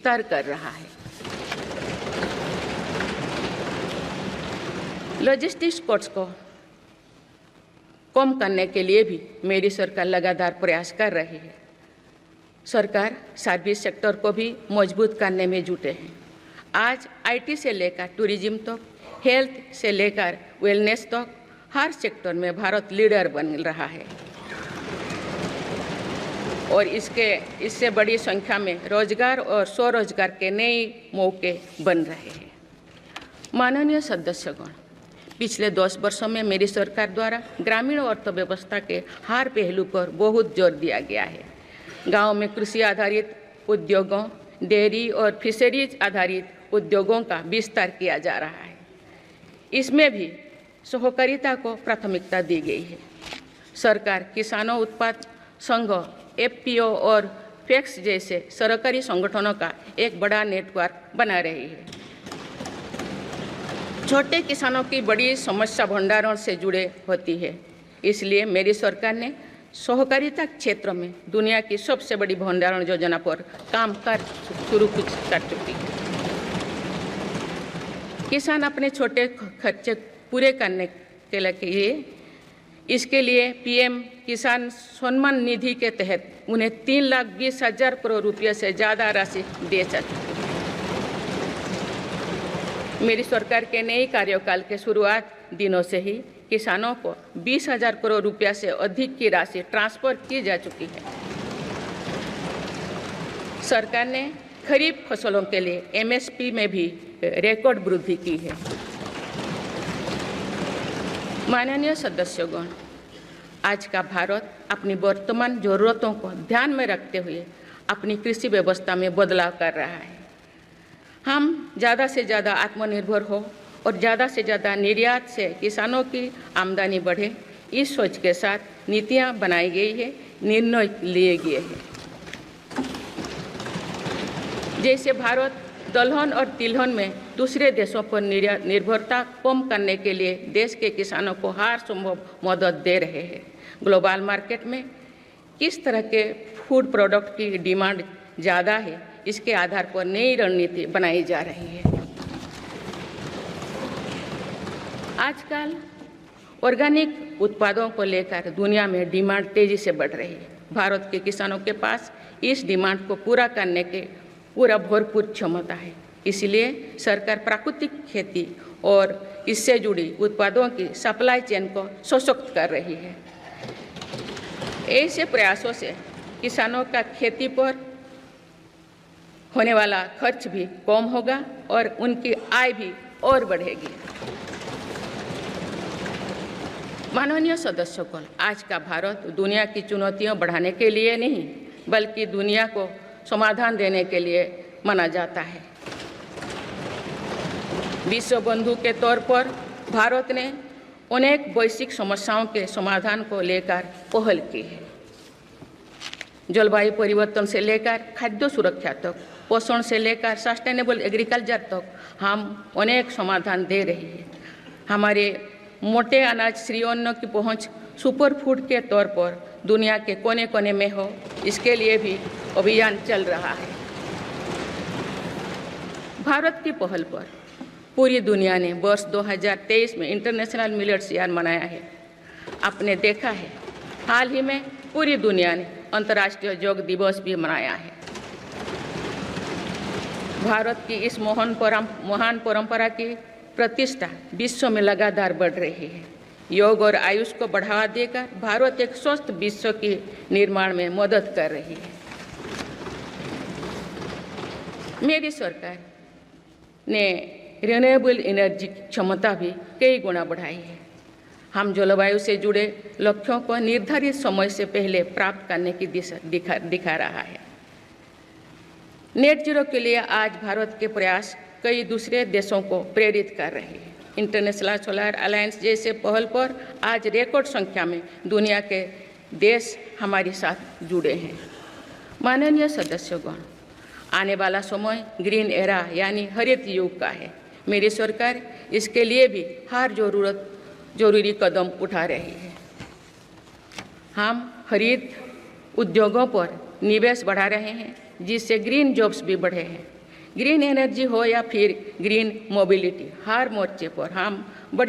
विस्तार कर रहा है। लॉजिस्टिक्स कॉस्ट को कम करने के लिए भी मेरी सरकार लगातार प्रयास कर रही है। सरकार सर्विस सेक्टर को भी मजबूत करने में जुटे हैं। आज आईटी से लेकर टूरिज्म तक, हेल्थ से लेकर वेलनेस तक हर सेक्टर में भारत लीडर बन रहा है और इससे बड़ी संख्या में रोजगार और स्वरोजगार के नए मौके बन रहे हैं। माननीय सदस्यगण, पिछले 10 वर्षों में मेरी सरकार द्वारा ग्रामीण अर्थव्यवस्था के हर पहलू पर बहुत जोर दिया गया है। गांव में कृषि आधारित उद्योगों, डेयरी और फिशरीज आधारित उद्योगों का विस्तार किया जा रहा है। इसमें भी सहकारिता को प्राथमिकता दी गई है। सरकार किसानों उत्पाद संघ, एफपीओ और फैक्स जैसे सरकारी संगठनों का एक बड़ा नेटवर्क बना रही है। छोटे किसानों की बड़ी समस्या भंडारण से जुड़े होती है, इसलिए मेरी सरकार ने सहकारिता क्षेत्र में दुनिया की सबसे बड़ी भंडारण योजना पर काम शुरू कर चुकी है। किसान अपने छोटे खर्चे पूरे करने के लिए इसके लिए पीएम किसान सम्मान निधि के तहत उन्हें 3,20,000 करोड़ रुपये से ज़्यादा राशि दे सकती है। मेरी सरकार के नए कार्यकाल के शुरुआत दिनों से ही किसानों को 20,000 करोड़ रुपया से अधिक की राशि ट्रांसफर की जा चुकी है। सरकार ने खरीफ फसलों के लिए एमएसपी में भी रिकॉर्ड वृद्धि की है। माननीय सदस्यगण, आज का भारत अपनी वर्तमान जरूरतों को ध्यान में रखते हुए अपनी कृषि व्यवस्था में बदलाव कर रहा है। हम ज़्यादा से ज़्यादा आत्मनिर्भर हो और ज़्यादा से ज़्यादा निर्यात से किसानों की आमदनी बढ़े, इस सोच के साथ नीतियाँ बनाई गई है, निर्णय लिए गए हैं। जैसे भारत दलहन और तिलहन में दूसरे देशों पर निर्भरता कम करने के लिए देश के किसानों को हर संभव मदद दे रहे हैं। ग्लोबल मार्केट में किस तरह के फूड प्रोडक्ट की डिमांड ज़्यादा है, इसके आधार पर नई रणनीति बनाई जा रही है। आजकल ऑर्गेनिक उत्पादों को लेकर दुनिया में डिमांड तेजी से बढ़ रही है। भारत के किसानों के पास इस डिमांड को पूरा करने के भरपूर क्षमता है। इसलिए सरकार प्राकृतिक खेती और इससे जुड़ी उत्पादों की सप्लाई चेन को सशक्त कर रही है। ऐसे प्रयासों से किसानों का खेती पर होने वाला खर्च भी कम होगा और उनकी आय भी और बढ़ेगी। माननीय सदस्यगण, आज का भारत दुनिया की चुनौतियां बढ़ाने के लिए नहीं बल्कि दुनिया को समाधान देने के लिए माना जाता है। विश्व बंधु के तौर पर भारत ने अनेक वैश्विक समस्याओं के समाधान को लेकर पहल की है। जलवायु परिवर्तन से लेकर खाद्य सुरक्षा तक, पोषण से लेकर सस्टेनेबल एग्रीकल्चर तक हम अनेक समाधान दे रहे हैं। हमारे मोटे अनाज श्रीअन्न की पहुंच सुपर फूड के तौर पर दुनिया के कोने कोने में हो, इसके लिए भी अभियान चल रहा है। भारत की पहल पर पूरी दुनिया ने वर्ष 2023 में इंटरनेशनल मिलेट्स ईयर मनाया है। आपने देखा है, हाल ही में पूरी दुनिया ने अंतर्राष्ट्रीय योग दिवस भी मनाया है। भारत की इस महान परंपरा की प्रतिष्ठा विश्व में लगातार बढ़ रही है। योग और आयुष को बढ़ावा देकर भारत एक स्वस्थ विश्व के निर्माण में मदद कर रही है। मेरी सरकार ने रिन्यूएबल एनर्जी की क्षमता भी कई गुना बढ़ाई है। हम जलवायु से जुड़े लक्ष्यों को निर्धारित समय से पहले प्राप्त करने की दिशा दिखा रहा है। नेट जीरो के लिए आज भारत के प्रयास कई दूसरे देशों को प्रेरित कर रहे हैं। इंटरनेशनल सोलर अलायंस जैसे पहल पर आज रिकॉर्ड संख्या में दुनिया के देश हमारे साथ जुड़े हैं। माननीय सदस्यगण, आने वाला समय ग्रीन एरा यानी हरित युग का है। मेरी सरकार इसके लिए भी हर जरूरी कदम उठा रही है। हम हरित उद्योगों पर निवेश बढ़ा रहे हैं, जिससे ग्रीन जॉब्स भी बढ़े हैं। ग्रीन एनर्जी हो या फिर ग्रीन मोबिलिटी, हर मोर्चे पर हम बड़े